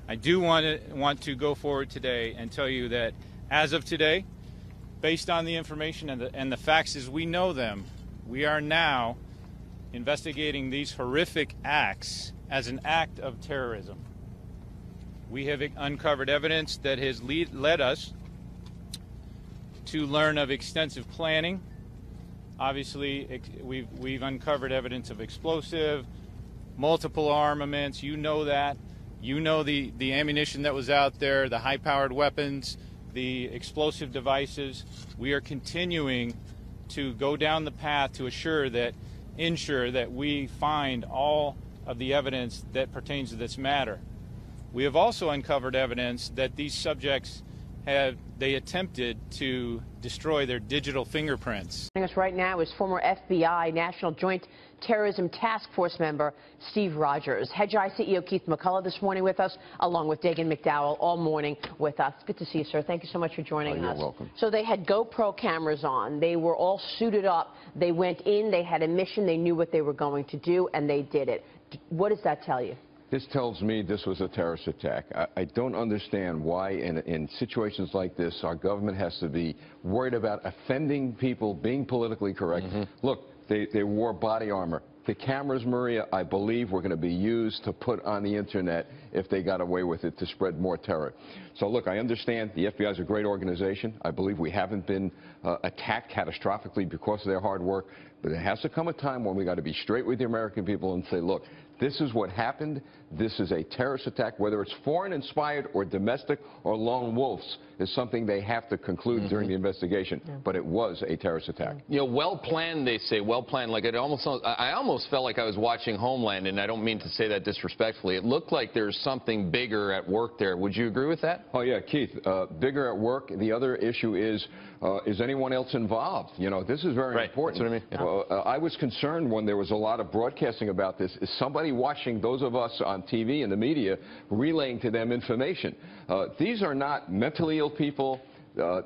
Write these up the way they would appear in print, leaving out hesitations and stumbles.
I do want to go forward today and tell you that as of today, based on the information and the facts as we know them, we are now investigating these horrific acts as an act of terrorism. We have uncovered evidence that has led us to learn of extensive planning. Obviously, we've uncovered evidence of explosive, multiple armaments. You know that. You know the ammunition that was out there, the high-powered weapons, the explosive devices. We are continuing to go down the path to ensure that we find all of the evidence that pertains to this matter. We have also uncovered evidence that these subjects attempted to destroy their digital fingerprints. Joining us right now is former FBI National Joint Terrorism Task Force member Steve Rogers. Hedgeye CEO Keith McCullough this morning with us, along with Dagan McDowell all morning with us. Good to see you, sir. Thank you so much for joining us. You're welcome. So they had GoPro cameras on. They were all suited up. They went in. They had a mission. They knew what they were going to do, and they did it. What does that tell you? This tells me this was a terrorist attack. I don't understand why in situations like this our government has to be worried about offending people, being politically correct. Look, they wore body armor. The cameras, Maria, I believe were going to be used to put on the internet if they got away with it to spread more terror. So look, I understand the FBI is a great organization. I believe we haven't been attacked catastrophically because of their hard work. But there has to come a time when we got to be straight with the American people and say, look, this is what happened. This is a terrorist attack, whether it's foreign-inspired or domestic or lone wolves, is something they have to conclude during the investigation. But it was a terrorist attack. You know, well-planned, they say, well-planned. Like I almost felt like I was watching Homeland, and I don't mean to say that disrespectfully. It looked like there's something bigger at work there. Would you agree with that? Oh, yeah, Keith, bigger at work. The other issue is anyone else involved? You know, this is very important. That's what I mean. I was concerned when there was a lot of broadcasting about this. Is somebody watching those of us on TV and the media relaying to them information? These are not mentally ill people.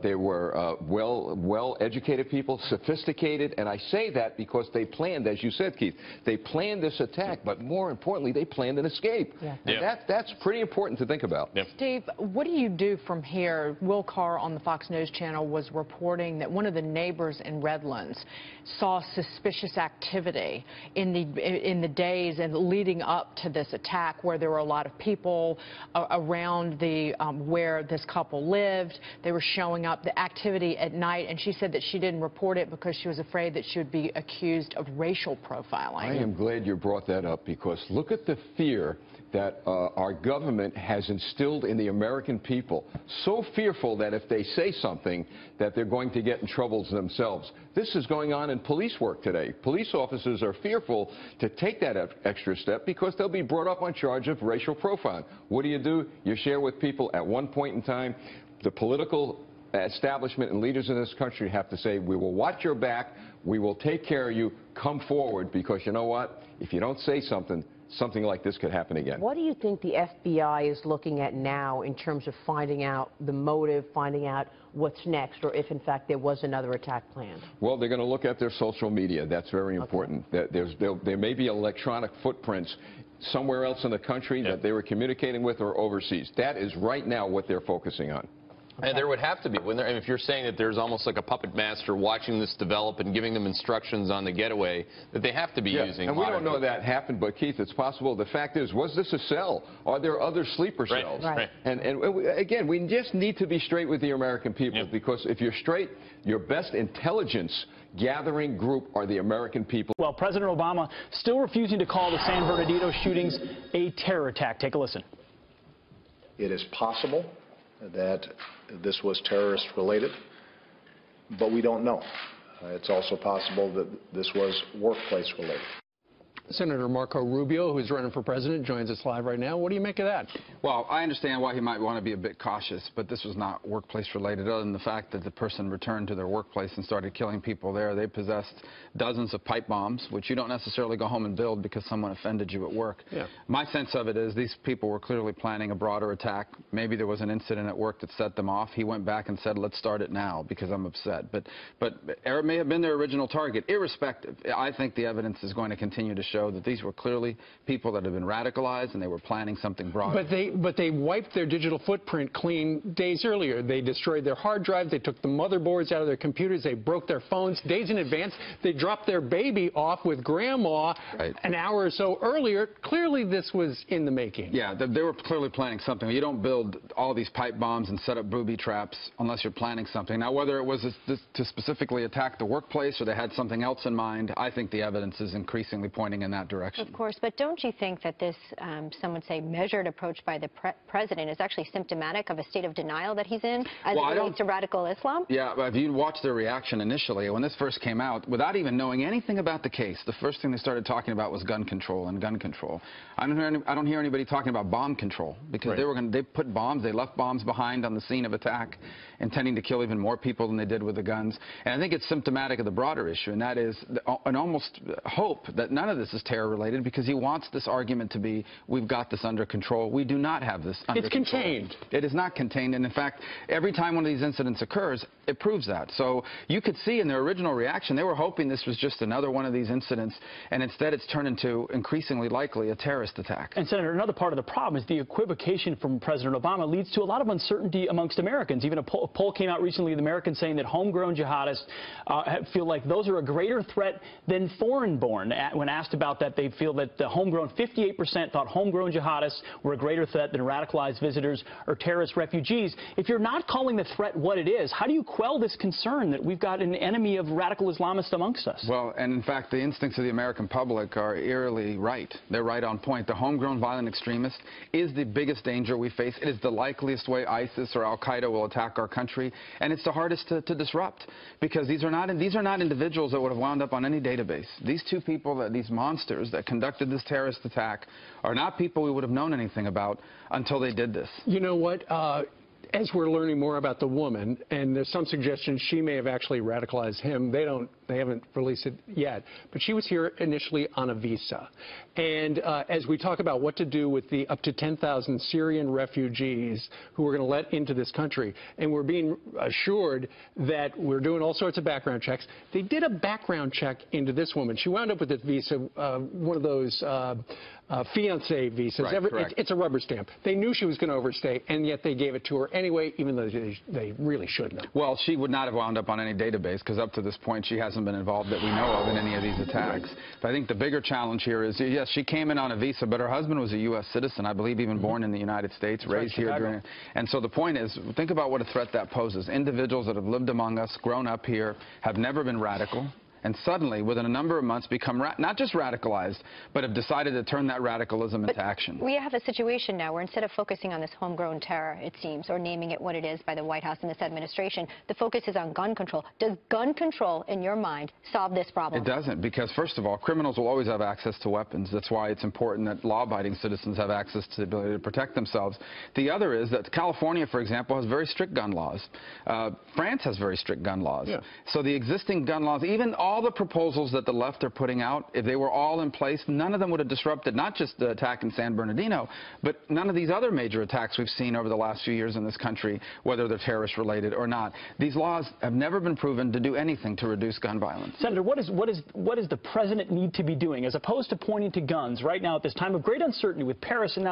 They were well-educated people, sophisticated, and I say that because they planned, as you said, Keith, they planned this attack, but more importantly, they planned an escape. And that's pretty important to think about. Steve, what do you do from here? Will Carr on the Fox News channel was reporting that one of the neighbors in Redlands saw suspicious activity in the days and leading up to this attack, where there were a lot of people around the where this couple lived. They were showing up, the activity at night, and she said that she didn't report it because she was afraid that she would be accused of racial profiling. I am glad you brought that up, because look at the fear that our government has instilled in the American people. So fearful that if they say something, that they're going to get in trouble themselves. This is going on in police work today. Police officers are fearful to take that extra step because they'll be brought up on charge of racial profiling. What do? You share with people at one point in time. The political establishment and leaders in this country have to say, we will watch your back, we will take care of you, come forward, because you know what? If you don't say something, something like this could happen again. What do you think the FBI is looking at now in terms of finding out the motive, finding out what's next, or if in fact there was another attack planned? Well, they're going to look at their social media. That's very important. There may be electronic footprints somewhere else in the country that they were communicating with or overseas. That is right now what they're focusing on. And there would have to be, when if you're saying that there's almost like a puppet master watching this develop and giving them instructions on the getaway, that they have to be using. And we don't know that happened, but Keith, it's possible. The fact is, was this a cell? Are there other sleeper cells? And again, we just need to be straight with the American people, because if you're straight, your best intelligence gathering group are the American people. Well, President Obama still refusing to call the San Bernardino shootings a terror attack. Take a listen. It is possible that this was terrorist related, but we don't know. It's also possible that this was workplace related. Senator Marco Rubio, who's running for president, joins us live right now. What do you make of that? Well, I understand why he might want to be a bit cautious, but this was not workplace related, other than the fact that the person returned to their workplace and started killing people there. They possessed dozens of pipe bombs, which you don't necessarily go home and build because someone offended you at work. My sense of it is these people were clearly planning a broader attack. Maybe there was an incident at work that set them off. He went back and said, let's start it now because I'm upset. But Eric may have been their original target. Irrespective, I think the evidence is going to continue to show show that these were clearly people that had been radicalized and they were planning something broader. But they wiped their digital footprint clean days earlier. They destroyed their hard drives. They took the motherboards out of their computers. They broke their phones days in advance. They dropped their baby off with grandma an hour or so earlier. Clearly, this was in the making. Yeah, they were clearly planning something. You don't build all these pipe bombs and set up booby traps unless you're planning something. Now, whether it was to specifically attack the workplace or they had something else in mind, I think the evidence is increasingly pointing in that direction. Of course, but don't you think that this, some would say, measured approach by the president is actually symptomatic of a state of denial that he's in as it relates to radical Islam? Yeah, but if you watch their reaction initially, when this first came out, without even knowing anything about the case, the first thing they started talking about was gun control and gun control. I don't hear anybody talking about bomb control, because they put bombs, they left bombs behind on the scene of attack, intending to kill even more people than they did with the guns. And I think it's symptomatic of the broader issue, and that is an almost hope that none of this is terror-related, because he wants this argument to be, we've got this under control. We do not have this under control. It's contained. It is not contained, and in fact, every time one of these incidents occurs, it proves that. So you could see in their original reaction, they were hoping this was just another one of these incidents, and instead it's turned into increasingly likely a terrorist attack. And Senator, another part of the problem is the equivocation from President Obama leads to a lot of uncertainty amongst Americans. Even a poll came out recently with Americans saying that homegrown jihadists feel like those are a greater threat than foreign-born. When asked about that, they feel that the homegrown, 58% thought homegrown jihadists were a greater threat than radicalized visitors or terrorist refugees. If you're not calling the threat what it is, how do you quell this concern that we've got an enemy of radical Islamists amongst us? Well, and in fact, the instincts of the American public are eerily right. They're right on point. The homegrown violent extremist is the biggest danger we face. It is the likeliest way ISIS or Al-Qaeda will attack our country, and it's the hardest to disrupt, because these are not individuals that would have wound up on any database. These two people, these monsters that conducted this terrorist attack, are not people we would have known anything about until they did this. You know what? As we're learning more about the woman, and there's some suggestion she may have actually radicalized him. They haven't released it yet, but she was here initially on a visa. And as we talk about what to do with the up to 10,000 Syrian refugees who we're going to let into this country, and we're being assured that we're doing all sorts of background checks, they did a background check into this woman. She wound up with this visa, one of those fiance visas. It's a rubber stamp. They knew she was going to overstay, and yet they gave it to her anyway, even though they really shouldn't have. Well, she would not have wound up on any database, because up to this point she hasn't been involved that we know of in any of these attacks. But I think the bigger challenge here is, yes, she came in on a visa, but her husband was a U.S. citizen, I believe even born in the United States, raised here during. And so the point is, think about what a threat that poses. Individuals that have lived among us, grown up here, have never been radical, and suddenly, within a number of months, become not just radicalized, but have decided to turn that radicalism into action. We have a situation now where instead of focusing on this homegrown terror, it seems, or naming it what it is by the White House and this administration, the focus is on gun control. Does gun control, in your mind, solve this problem? It doesn't, because first of all, criminals will always have access to weapons. That's why it's important that law-abiding citizens have access to the ability to protect themselves. The other is that California, for example, has very strict gun laws. France has very strict gun laws. Yeah. So the existing gun laws, even all the proposals that the left are putting out, if they were all in place, none of them would have disrupted not just the attack in San Bernardino, but none of these other major attacks we've seen over the last few years in this country, whether they're terrorist-related or not. These laws have never been proven to do anything to reduce gun violence. Senator, what does the president need to be doing, as opposed to pointing to guns right now at this time of great uncertainty with Paris and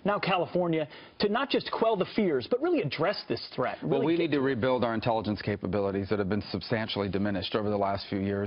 now California, to not just quell the fears, but really address this threat? Really well, we need to rebuild our intelligence capabilities that have been substantially diminished over the last few years,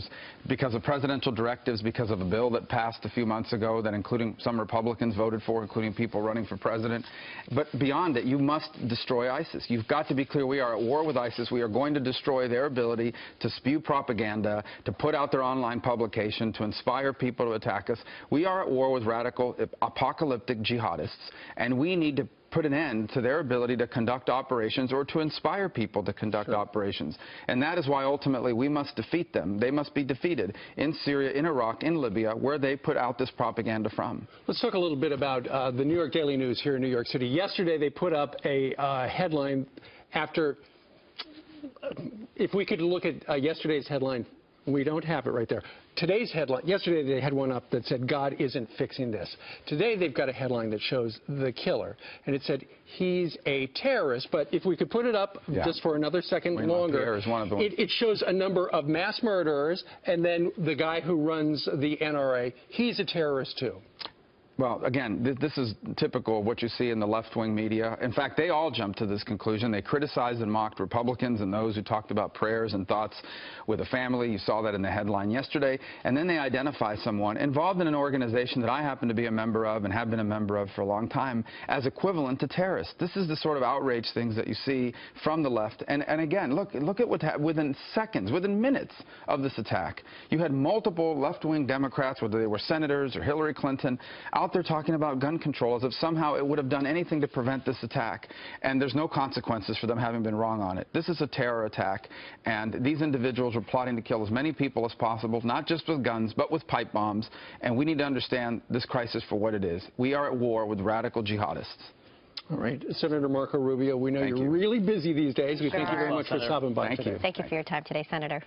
because of presidential directives, because of a bill that passed a few months ago that including some Republicans voted for, including people running for president. But beyond it, you must destroy ISIS. You've got to be clear, we are at war with ISIS. We are going to destroy their ability to spew propaganda, to put out their online publication, to inspire people to attack us. We are at war with radical, apocalyptic jihadists, and we need to put an end to their ability to conduct operations or to inspire people to conduct operations. And that is why ultimately we must defeat them. They must be defeated in Syria, in Iraq, in Libya, where they put out this propaganda from. Let's talk a little bit about the New York Daily News here in New York City. Yesterday they put up a headline after, if we could look at yesterday's headline We don't have it right there. Today's headline, yesterday they had one up that said, God isn't fixing this. Today they've got a headline that shows the killer, and it said, he's a terrorist. But if we could put it up just for another second longer, is one of the ones. It shows a number of mass murderers, and then the guy who runs the NRA, he's a terrorist too. Well, again, this is typical of what you see in the left-wing media. In fact, they all jumped to this conclusion. They criticized and mocked Republicans and those who talked about prayers and thoughts with a family. You saw that in the headline yesterday. And then they identify someone involved in an organization that I happen to be a member of and have been a member of for a long time as equivalent to terrorists. This is the sort of outrage things that you see from the left. And again, look at what happened within seconds, within minutes of this attack. You had multiple left-wing Democrats, whether they were senators or Hillary Clinton, out there talking about gun control as if somehow it would have done anything to prevent this attack, and there's no consequences for them having been wrong on it. This is a terror attack, and these individuals were plotting to kill as many people as possible, not just with guns, but with pipe bombs, and we need to understand this crisis for what it is. We are at war with radical jihadists. All right. Senator Marco Rubio, we know you're really busy these days. We thank you very much for stopping by today. Thank you for your time today, Senator.